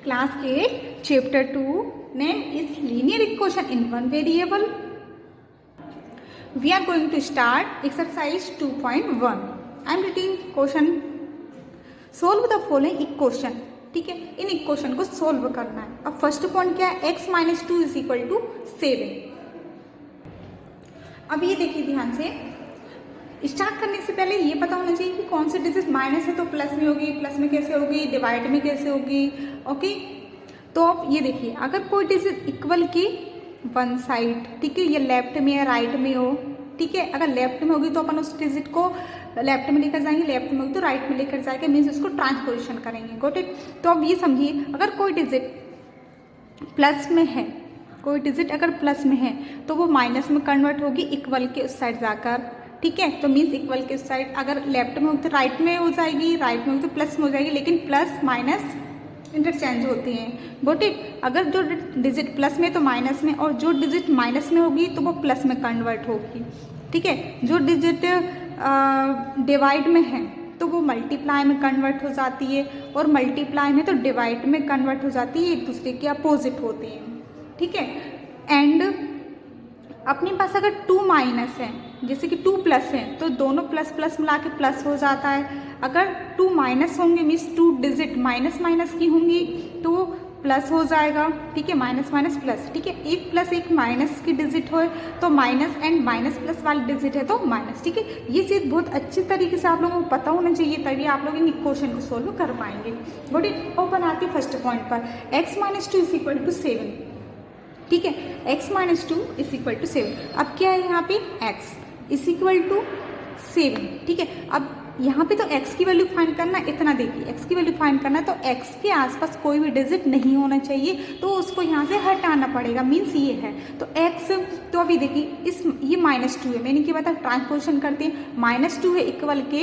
Class 8, Chapter 2, name is linear equation in one variable. We are going to start exercise 2.1. I am reading question. Solve the following equation. ठीक है, in equation को solve करना है. अब first point क्या है, x minus 2 is equal to 7. अब ये देखिए ध्यान से, स्टार्ट करने से पहले ये पता होना चाहिए कि कौन से डिजिट माइनस है तो प्लस में होगी, प्लस में कैसे होगी, डिवाइड में कैसे होगी. ओके, तो अब ये देखिए, अगर कोई डिजिट इक्वल की वन साइड, ठीक है, ये लेफ्ट में या राइट में हो, ठीक है, अगर लेफ्ट में होगी तो अपन उस डिजिट को लेफ्ट में लेकर जाएंगे, लेफ्ट में होगी तो राइट में लेकर जाएंगे, मीन्स उसको ट्रांसपोजिशन करेंगे. Got it. तो अब ये समझिए, अगर कोई डिजिट प्लस में है, कोई डिजिट अगर प्लस में है तो वो माइनस में कन्वर्ट होगी इक्वल के उस साइड जाकर. ठीक है, तो मीन्स इक्वल के उस साइड अगर लेफ्ट में होगी तो राइट में हो जाएगी, राइट में होगी तो प्लस में हो जाएगी, लेकिन प्लस माइनस इंटरचेंज होती हैं. Got it. अगर जो डिजिट प्लस में तो माइनस में, और जो डिजिट माइनस में होगी तो वो प्लस में कन्वर्ट होगी. ठीक है, जो डिजिट डिवाइड में है तो वो मल्टीप्लाई में कन्वर्ट हो जाती है, और मल्टीप्लाई में तो डिवाइड में कन्वर्ट हो जाती है, एक दूसरे के अपोजिट होती हैं. ठीक है, एंड अपने पास अगर 2 माइनस है, जैसे कि 2 प्लस है, तो दोनों प्लस प्लस मिला के प्लस हो जाता है. अगर 2 माइनस होंगे मीन्स 2 डिजिट माइनस माइनस की होंगी तो वो प्लस हो जाएगा. ठीक है, माइनस माइनस प्लस. ठीक है, एक प्लस एक माइनस की डिजिट हो तो माइनस, एंड माइनस प्लस वाली डिजिट है तो माइनस. ठीक है, ये चीज़ बहुत अच्छी तरीके से आप लोगों को पता होना चाहिए, तभी आप लोग इन इक्वेशन को सोल्व कर पाएंगे. Good it. और बनाते फर्स्ट पॉइंट पर x minus 2 is equal to 7. ठीक है, x minus 2 is equal to 7. अब क्या है यहाँ पे, x इज इक्वल टू 7. ठीक है, अब यहाँ पे तो x की वैल्यू फाइंड करना, इतना देखिए, x की वैल्यू फाइंड करना, तो x के आसपास कोई भी डिजिट नहीं होना चाहिए, तो उसको यहाँ से हटाना पड़ेगा. मीन्स ये है तो x, तो अभी देखिए इस ये माइनस 2 है, मैंने क्या बताया, ट्रांसपोजिशन करते हैं. माइनस 2 है इक्वल के,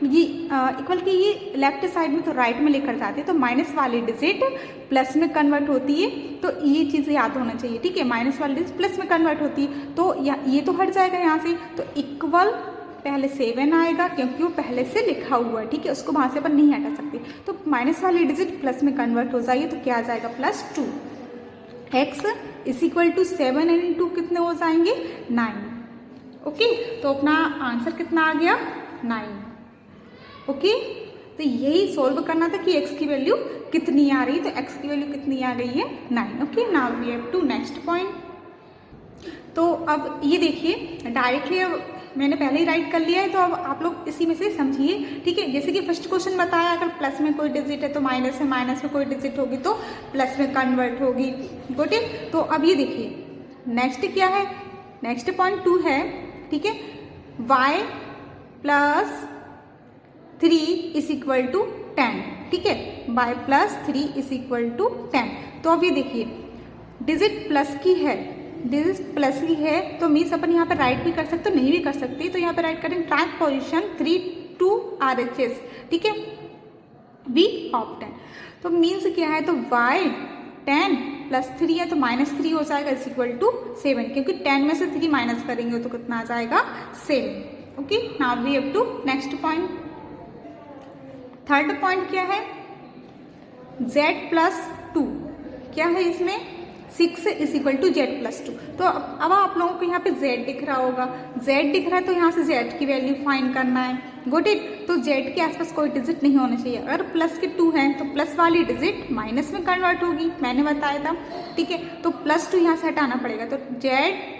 ये इक्वल के ये लेफ्ट साइड में तो राइट में लेकर जाते हैं, तो माइनस वाली डिजिट प्लस में कन्वर्ट होती है, तो ये चीज़ याद होना चाहिए. ठीक है, माइनस वाली डिजिट प्लस में कन्वर्ट होती है, तो ये तो हट जाएगा यहाँ से, तो इक्वल पहले 7 आएगा क्योंकि वो पहले से लिखा हुआ है. ठीक है, उसको वहाँ से अपन नहीं हटा सकते, तो माइनस वाली डिजिट प्लस में कन्वर्ट हो जाएगी, तो क्या आ जाएगा, +2. x is equal to 7 and 2 कितने हो जाएंगे, 9. ओके, तो अपना आंसर कितना आ गया, 9. ओके, तो यही सोल्व करना था कि x की वैल्यू कितनी आ रही, तो x की वैल्यू कितनी आ गई है, 9. Okay, now we have to next point. तो अब ये देखिए, डायरेक्टली मैंने पहले ही राइट कर लिया है, तो अब आप लोग इसी में से समझिए. ठीक है, जैसे कि फर्स्ट क्वेश्चन बताया, अगर प्लस में कोई डिजिट है तो माइनस है, माइनस में कोई डिजिट होगी तो प्लस में कन्वर्ट होगी. Good it. तो अब ये देखिए नेक्स्ट क्या है, नेक्स्ट पॉइंट 2 है. ठीक है, y plus 3 is equal to 10. ठीक है, y plus 3 is equal to 10. तो अब ये देखिए, डिजिट प्लस की है, डिजिट प्लस की है, तो मीन्स अपन यहाँ पे राइट भी कर सकते हो, नहीं भी कर सकते, तो यहाँ पे राइट करें ट्रांसपोजिशन 3 to RHS. ठीक है, v ऑफ 10. तो मीन्स क्या है, तो y 10 प्लस 3 है तो -3 हो जाएगा इज इक्वल टू 7, क्योंकि 10 में से 3 माइनस करेंगे तो कितना आ जाएगा, 7. Okay, now we have to next point. Third point क्या है, z प्लस 2. क्या है इसमें, 6 is equal to Z plus 2. तो अब आप लोगों को यहाँ पे z दिख रहा होगा, z दिख रहा है तो यहाँ से z की वैल्यू फाइंड करना है. Good it. तो z के आसपास कोई डिजिट नहीं होना चाहिए. अगर प्लस के 2 हैं तो प्लस वाली डिजिट माइनस में कन्वर्ट होगी, मैंने बताया था. ठीक है, तो +2 यहाँ से हटाना पड़ेगा, तो z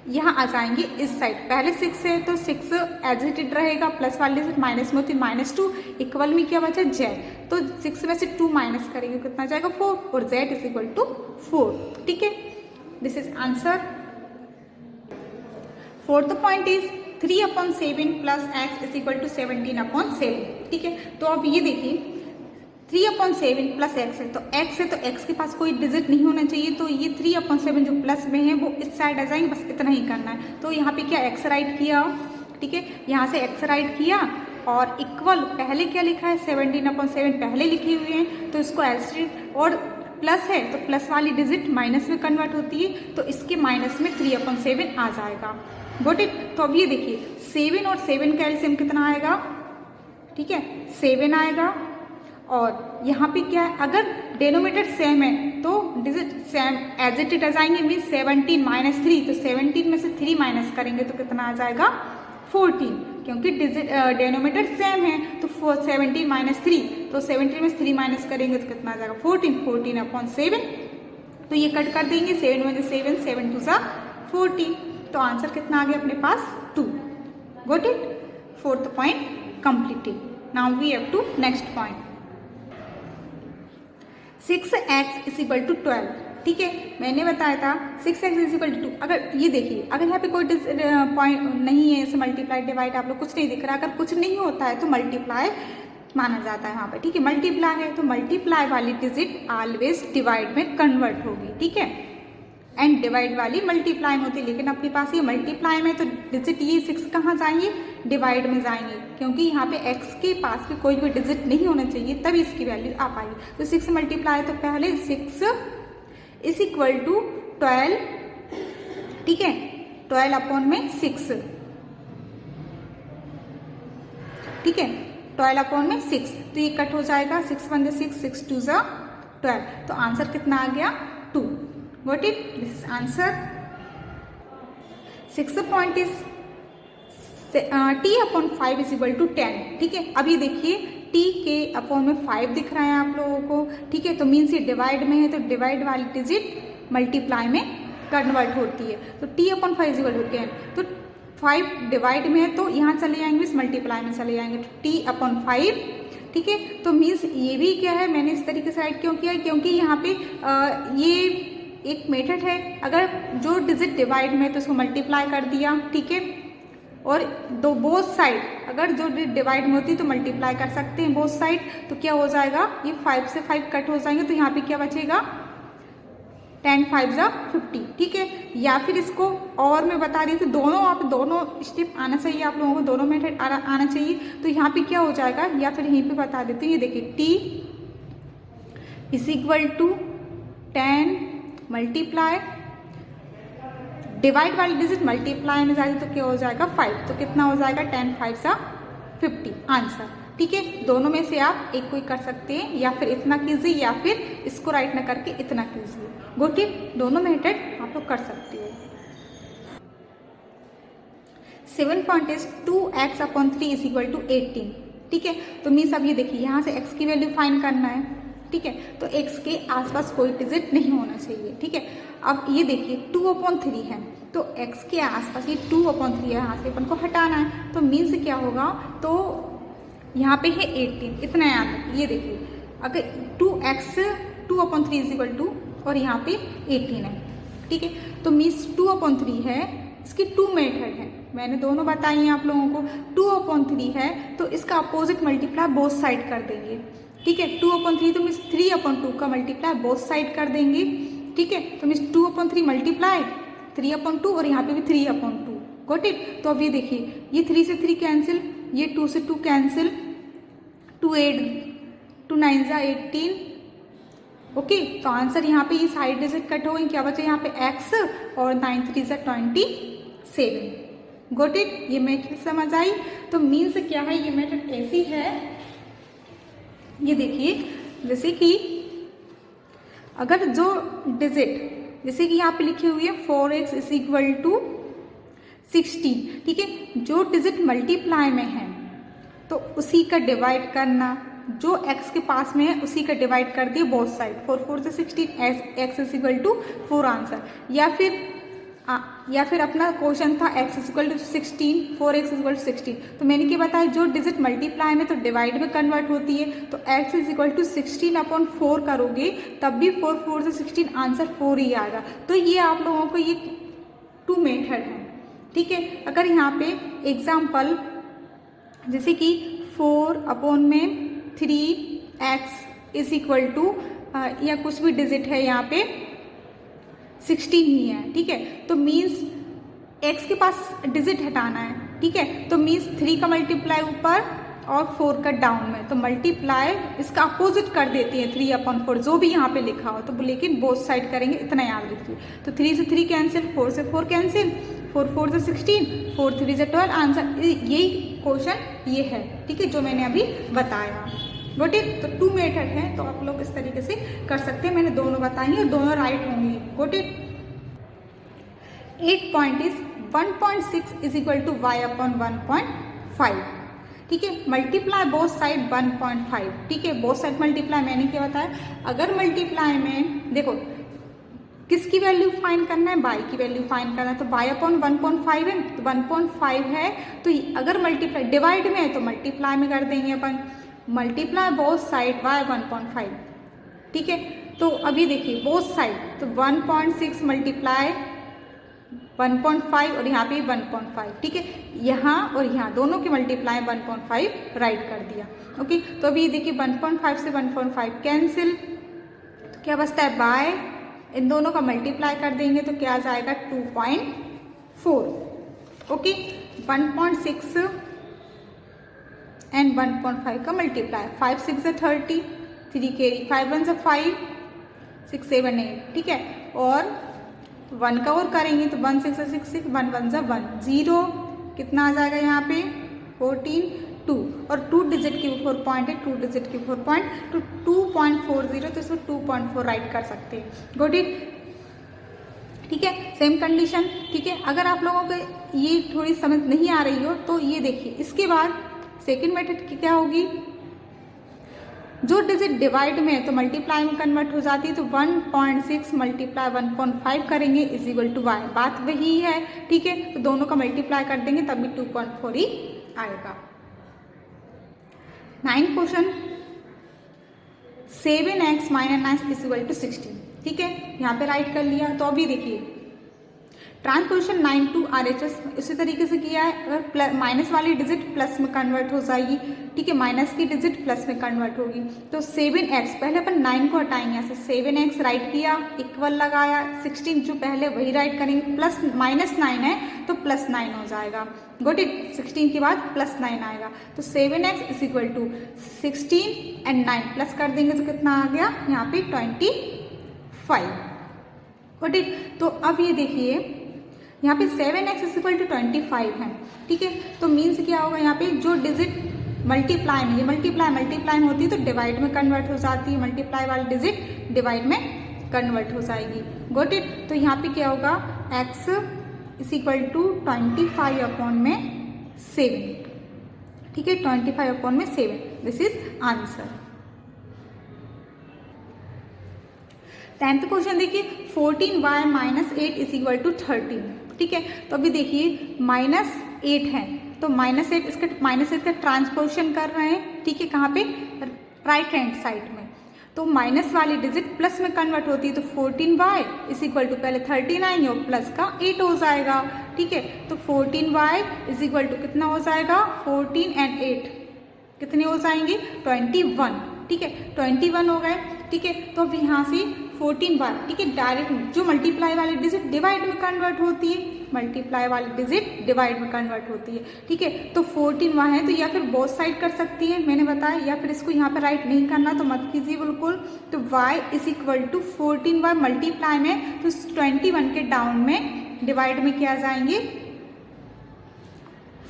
यहाँ आ जाएंगे इस साइड. पहले 6 है तो 6 एजिटेड रहेगा, प्लस वाली डिजिट माइनस में होती है, -2 इक्वल में क्या बचा, z. तो 6 में से 2 माइनस करेंगे कितना जाएगा, 4, और z इज इक्वल टू 4. ठीक है, this is answer. Fourth point is 3/7 plus x is equal to 17/7. ठीक है, तो अब ये देखिए 3/7 प्लस x है, तो x है तो x के पास कोई डिजिट नहीं होना चाहिए, तो ये 3/7 जो प्लस में है वो इस साइड आ जाएंगे, बस इतना ही करना है. तो यहाँ पे क्या x राइट किया. ठीक है, यहाँ से x राइट किया, और इक्वल पहले क्या लिखा है, 17/7 पहले लिखे हुए हैं, तो इसको एल्सिड, और प्लस है तो प्लस वाली डिजिट माइनस में कन्वर्ट होती है, तो इसके माइनस में 3/7 आ जाएगा. Got it. तो अब ये देखिए 7 और 7 का एलसीएम कितना आएगा, ठीक है, 7 आएगा, और यहाँ पे क्या है, अगर डेनोमीटर सेम है तो डिजिट सेम एज इट आ जाएंगे, मीन 17 माइनस 3, तो 17 में से 3 माइनस करेंगे तो कितना आ जाएगा 14, क्योंकि डिजिट डेनोमीटर सेम है तो 17 माइनस 3, तो 17 में से 3 माइनस करेंगे तो कितना आ जाएगा 14, 14 अपॉन 7, तो ये कट कर देंगे, 7 में 7, 7 2 सा 14, तो आंसर कितना आ गया अपने पास 2। Got it? Fourth point completed. Now we have to next point. 6x is equal to 12, ठीक है, मैंने बताया था 6x इज इक्वल टू 2। अगर ये देखिए, अगर यहाँ पे कोई पॉइंट नहीं है, जैसे मल्टीप्लाई डिवाइड आप लोग कुछ नहीं दिख रहा, अगर कुछ नहीं होता है तो मल्टीप्लाई माना जाता है वहाँ पे, ठीक है, मल्टीप्लाई है तो मल्टीप्लाई वाली डिजिट ऑलवेज डिवाइड में कन्वर्ट होगी, ठीक है, एंड डिवाइड वाली मल्टीप्लाई में होती है, लेकिन अपने पास ये मल्टीप्लाई में तो डिजिट ये 6 कहाँ जाएंगे, डिवाइड में जाएंगे, क्योंकि यहाँ पे x के पास भी कोई भी डिजिट नहीं होना चाहिए तभी इसकी वैल्यू आ पाएगी। तो 6 मल्टीप्लाई, तो पहले 6 इज इक्वल टू 12, ठीक है, 12 अपॉन में 6, ठीक है, 12 अपॉन में 6, तो ये कट हो जाएगा, 6 1 6, 6 2 12, तो आंसर कितना आ गया 2। Got it? This is answer. 6th point is t upon 5 is equal to 10, ठीक है, अब ये देखिए t के अपॉन में 5 दिख रहा है आप लोगों को, ठीक है, तो मीन्स ये डिवाइड में है तो डिवाइड वाली डिजिट मल्टीप्लाई में कन्वर्ट होती है, तो t upon 5 is equal to 10, तो 5 डिवाइड में है तो यहाँ चले जाएंगे, इस मल्टीप्लाई में चले जाएंगे, तो t अपॉन 5, ठीक है, तो मीन्स ये भी क्या है, मैंने इस तरीके से राइट क्यों किया है, क्योंकि यहाँ पे ये एक मेथड है, अगर जो डिजिट डिवाइड में तो उसको मल्टीप्लाई कर दिया, ठीक है, और दो बोथ साइड, अगर जो डिवाइड में होती है तो मल्टीप्लाई कर सकते हैं बोथ साइड, तो क्या हो जाएगा, ये 5 से 5 कट हो जाएंगे, तो यहाँ पे क्या बचेगा 10 5 50, ठीक है, या फिर इसको और मैं बता रही थी, दोनों स्टेप आना चाहिए आप लोगों को, दोनोमेथड आना चाहिए, तो यहाँ पे क्या हो जाएगा, या फिर यहीं पे बता देते हैं, ये देखिए t is equal to 10 multiply, divide वाली डिजिट मल्टीप्लाई में जाएगी तो क्या हो जाएगा 5, तो कितना हो जाएगा 10 5 50 आंसर, ठीक है, दोनों में से आप एक कोई कर सकते हैं, या फिर इतना कीजिए या फिर इसको राइट ना करके इतना कीजिए, गुड इट, दोनों मेथड आप लोग कर सकते हो। 7 point is 2x upon 3 is equal to 18, ठीक है, तो मीन्स अब ये देखिए यहाँ से x की वैल्यू फाइंड करना है, ठीक है, तो x के आसपास कोई डिजिट नहीं होना चाहिए, ठीक है, अब ये देखिए 2 अपॉन 3 है, तो x के आसपास ये 2 अपॉन 3 है, यहाँ से अपन को हटाना है, तो मीन्स क्या होगा, तो यहाँ पे है 18, इतना याद है, ये देखिए अगर 2 अपॉन 3 इज इक्वल टू और यहाँ पे 18 है, ठीक है, तो मीन्स 2 अपॉन 3 है, इसकी 2 मेथड है, मैंने दोनों बताई हैं आप लोगों को, 2 अपॉन 3 है तो इसका अपोजिट मल्टीप्लाई बोथ साइड कर देंगे, ठीक है, 2 अपॉन 3 तो मीन्स 3 अपॉन 2 का मल्टीप्लाई बोथ साइड कर देंगे, ठीक है, तो मीन्स 2 अपॉन 3 मल्टीप्लाई 3 अपॉन 2 और यहाँ पे भी 3 अपॉन 2, गॉट इट, तो अब ये देखिए ये 3 से 3 कैंसिल, ये 2 से 2 कैंसिल, 2 9 18, ओके, तो आंसर यहाँ पे ये साइड डिजिट कट हो गई, क्या बचे यहाँ पे x और 9 3 27, गॉट इट, ये मेथड समझ आई, तो मीन्स क्या है, ये मेथड ऐसी है, ये देखिए जैसे कि अगर जो डिजिट जैसे कि यहाँ पे लिखी हुई है 4x इज इक्वल टू 16, ठीक है, जो डिजिट मल्टीप्लाई में है तो उसी का डिवाइड करना, जो x के पास में है उसी का डिवाइड कर दिए बोथ साइड, 4 4 से 16, x is equal to 4 answer, या फिर अपना क्वेश्चन था x is equal to 16, 4x is equal to 16, तो मैंने क्या बताया, जो डिजिट मल्टीप्लाई में तो डिवाइड में कन्वर्ट होती है, तो x is equal to 16 upon 4 करोगे तब भी 4 4 से 16 आंसर 4 ही आएगा, तो ये आप लोगों को ये 2 मेथड है, ठीक है, अगर यहाँ पे एग्जाम्पल जैसे कि 4 अपॉन में 3x इज इक्वल टू या कुछ भी डिजिट है यहाँ पे 16 ही है, ठीक है, तो मीन्स x के पास डिजिट हटाना है, ठीक है, तो मीन्स 3 का मल्टीप्लाई ऊपर और 4 का डाउन में, तो मल्टीप्लाई इसका अपोजिट कर देती है 3 अपॉन 4, जो भी यहाँ पे लिखा हो, तो लेकिन बोथ साइड करेंगे, इतना याद रखिए, तो 3 से 3 कैंसिल, 4 से 4 कैंसिल, 4 4 से 16, 4 3 से 12 आंसर, यही क्वेश्चन ये है, ठीक है, जो मैंने अभी बताया, गॉट इट। तो 2 मेथड है, तो आप लोग इस तरीके से कर सकते हैं। मैंने दोनों बताई और दोनों राइट होंगी। Got it. 8 point is 1.6 is equal to y upon 1.5। ठीक है, मल्टीप्लाई बोथ साइड 1.5। ठीक है, बोथ साइड मल्टीप्लाई मैंने क्या बताया, अगर मल्टीप्लाई में देखो किसकी वैल्यू फाइंड करना है, y की वैल्यू फाइंड करना है, तो y अपॉन 1.5 है, तो 1.5 है, तो अगर मल्टीप्लाई डिवाइड में है तो मल्टीप्लाई में कर देंगे अपन, मल्टीप्लाई बोथ साइड y 1.5। ठीक है, तो अभी देखिए बोथ साइड, तो 1.6 मल्टीप्लाई 1.5 और यहाँ पे 1.5। ठीक है, यहाँ और यहाँ दोनों के मल्टीप्लाई 1.5 राइट कर दिया। ओके, तो अभी देखिए 1.5 से 1.5 कैंसिल, तो क्या बचता है बाय, इन दोनों का मल्टीप्लाई कर देंगे तो क्या आ जाएगा 2.4। ओके, 1.6 एंड 1.5 का मल्टीप्लाई, 5 6 30, 3 कैरी, 5 1 5, 6 7 8। ठीक है, और 1 का और करेंगे तो 1 6 6 6, 1 1 1 0, कितना आ जाएगा यहाँ पे 14 2, और 2 डिजिट की 4 पॉइंट है, 2 डिजिट की 4 पॉइंट, तो 2.40, तो इसमें 2.4 राइट कर सकते हैं। Got it. ठीक है, सेम कंडीशन। ठीक है, अगर आप लोगों को ये थोड़ी समझ नहीं आ रही हो तो ये देखिए, इसके बाद सेकेंड मेथड की क्या होगी, जो डिजिट डिवाइड में है तो मल्टीप्लाई में कन्वर्ट हो जाती है, तो 1.6 मल्टीप्लाई 1.5 करेंगे इज इक्वल टू y, बात वही है। ठीक है, तो दोनों का मल्टीप्लाई कर देंगे तब भी 2.4 ही आएगा। 9 question, 7x minus 9 is equal to 16। ठीक है, यहाँ पे राइट कर लिया। तो अभी देखिए ट्रांसपोजिशन 9 to RHS इसी तरीके से किया है, अगर माइनस वाली डिजिट प्लस में कन्वर्ट हो जाएगी। ठीक है, माइनस की डिजिट प्लस में कन्वर्ट होगी, तो 7x, पहले अपन 9 को हटाएंगे यहाँ से, 7x राइट किया, इक्वल लगाया, 16 जो पहले वही राइट करेंगे, प्लस माइनस 9 है तो प्लस 9 हो जाएगा। गॉट इट, 16 के बाद प्लस 9 आएगा, तो 7x is equal to 16 and 9 plus कर देंगे तो कितना आ गया यहाँ पे 25। Got it. तो अब ये देखिए यहाँ पे 7x इज इक्वल टू 25 है। ठीक है, तो मीन्स क्या होगा, यहाँ पे जो डिजिट मल्टीप्लाई में, ये मल्टीप्लाई में होती है तो डिवाइड में कन्वर्ट हो जाती है, मल्टीप्लाई वाली डिजिट डिवाइड में कन्वर्ट हो जाएगी। Got it. तो यहाँ पे क्या होगा, x is equal to 25 upon में 7। ठीक है, 25 अपॉन में 7, this is answer. 10th question देखिए, 14y minus 8 is equal to 13। ठीक है, तो अभी देखिए -8 है, तो -8 इसका -8 का ट्रांसपोजिशन कर रहे हैं। ठीक है, कहाँ पे, राइट हैंड साइड में, तो माइनस वाली डिजिट प्लस में कन्वर्ट होती है, तो 14y इज इक्वल टू पहले 13 आएंगे और प्लस का 8 हो जाएगा। ठीक है, तो 14y इज इक्वल टू कितना हो जाएगा, 14 एंड 8 कितने हो जाएंगे 21। ठीक है, 21 हो गए। ठीक है, तो अब यहाँ से 14y, ठीक है, डायरेक्ट जो मल्टीप्लाई वाली डिजिट डिवाइड में कन्वर्ट होती है, मल्टीप्लाई वाली डिजिट डिवाइड में कन्वर्ट होती है। ठीक है, तो 14y है, तो या फिर बोथ साइड कर सकती है, मैंने बताया, या फिर इसको यहाँ पर राइट नहीं करना तो मत कीजिए बिल्कुल। तो y is equal to 14y multiply में, तो 21 के डाउन में डिवाइड में क्या जाएंगे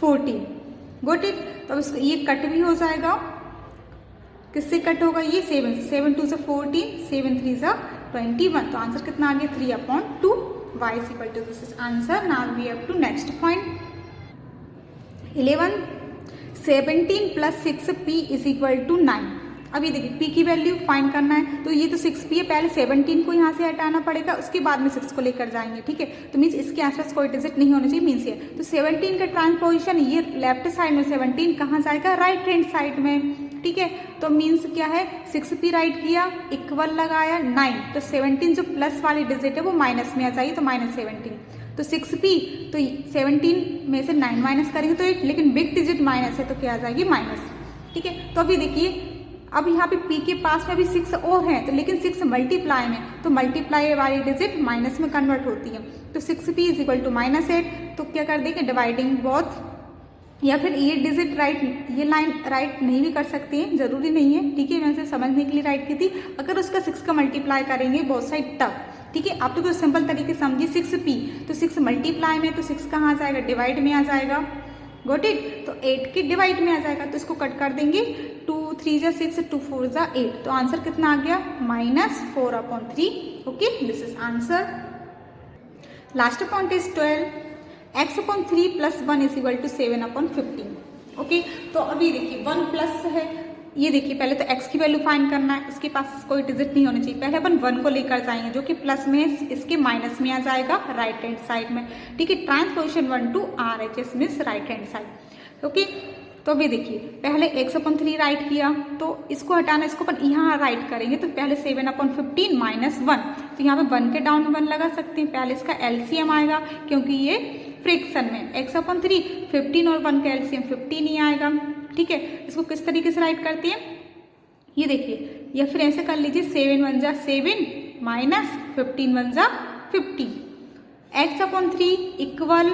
14। Got it. तो अब इसको ये कट भी हो जाएगा, किससे कट होगा, ये 7 2 से 14, 7 3 से 21, तो आंसर कितना आ गया 3/2, y is equal to, this is answer. Now we have to next point 11, 17 plus 6p is equal to 9। अभी देखिए p की वैल्यू फाइंड करना है, तो ये तो 6p है, पहले 17 को यहाँ से हटाना पड़ेगा, उसके बाद में 6 को लेकर जाएंगे। ठीक है, तो मीन्स इसके आसपास कोई डिजिट नहीं होना चाहिए, मीन्स ये, तो 17 का ट्रांसपोजिशन, ये लेफ्ट साइड में 17 कहाँ जाएगा, राइट हैंड साइड में। ठीक है, तो मीन्स क्या है, 6p राइट किया, इक्वल लगाया 9, तो 17 जो प्लस वाली डिजिट है वो माइनस में आ जाएगी, तो -17, तो 6p, तो 17 में से 9 माइनस करेंगे तो 8, लेकिन बिग डिजिट माइनस है तो क्या आ जाएगी माइनस। ठीक है, तो अभी देखिए, अब यहाँ पे p के पास में अभी 6 और हैं, तो लेकिन 6 मल्टीप्लाई में, तो मल्टीप्लाई वाली डिजिट माइनस में कन्वर्ट होती है, तो 6p इज इक्वल टू -8, तो क्या कर देंगे डिवाइडिंग बोथ, या फिर ये डिजिट राइट, ये लाइन राइट नहीं भी कर सकते हैं, जरूरी नहीं है। ठीक है, मैंने समझने के लिए राइट की थी, अगर उसका 6 का मल्टीप्लाई करेंगे बोथ साइड तब। ठीक है, आप लोग सिंपल तरीके से समझिए, 6p, तो 6 मल्टीप्लाई में, तो 6 कहाँ आ जाएगा, डिवाइड में आ जाएगा। Got it. तो 8 के डिवाइड में आ जाएगा, तो इसको कट कर देंगे, 2 3 जा 6, 2 4 जा 8, तो आंसर कितना आ गया -4/3. Okay, this is answer. Last point is 12. x/3 + 1 = 7/15. Okay, तो अभी देखिए 1 प्लस है, ये देखिए पहले तो x की वैल्यू फाइंड करना है, उसके पास कोई डिजिट नहीं होना चाहिए. पहले अपन 1 को लेकर जाएंगे जो कि प्लस में है, इसके माइनस में आ जाएगा राइट हैंड साइड में. ठीक है, transposition 1 to RHS means right hand side. Okay, तो अभी देखिए पहले x/3 राइट किया, तो इसको हटाना, इसको अपन यहाँ राइट करेंगे, तो पहले 7/15 - 1, तो यहाँ पे 1 के डाउन 1 लगा सकते हैं. पहले इसका LCM आएगा क्योंकि ये फ्रिक्शन में x/3, 15 और 1 का LCM 15 ही आएगा. ठीक है, इसको किस तरीके से राइट करते हैं, ये देखिए, या फिर ऐसे कर लीजिए 7 1 जा 7 माइनस 15 1 जा 15. x/3 इक्वल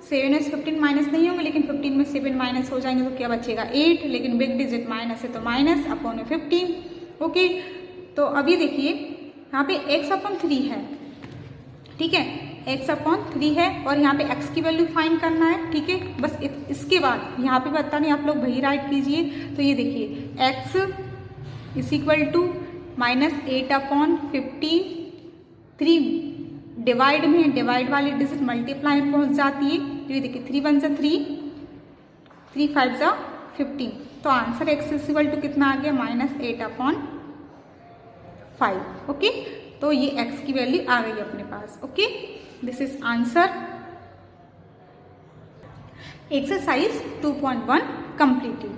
7 में 15 माइनस नहीं होंगे, लेकिन 15 में 7 माइनस हो जाएंगे तो क्या बचेगा 8, लेकिन बिग डिजिट माइनस है तो माइनस अपॉन में 15. ओके, तो अभी देखिए यहाँ पे x/3 है. ठीक है, x/3 है और यहाँ पे x की वैल्यू फाइंड करना है. ठीक है, बस इसके बाद यहाँ पे पता नहीं, आप लोग वही राइट कीजिए. तो ये देखिए x = -8/15. 3 डिवाइड में, डिवाइड वाली डिजिट मल्टीप्लाई में पहुँच जाती है. तो ये देखिए 3 1 जा 3, 3 5 जा 15. तो आंसर x = कितना आ गया -8/5. ओके, तो ये x की वैल्यू आ गई अपने पास. Okay, this is answer. Exercise 2.1 completed.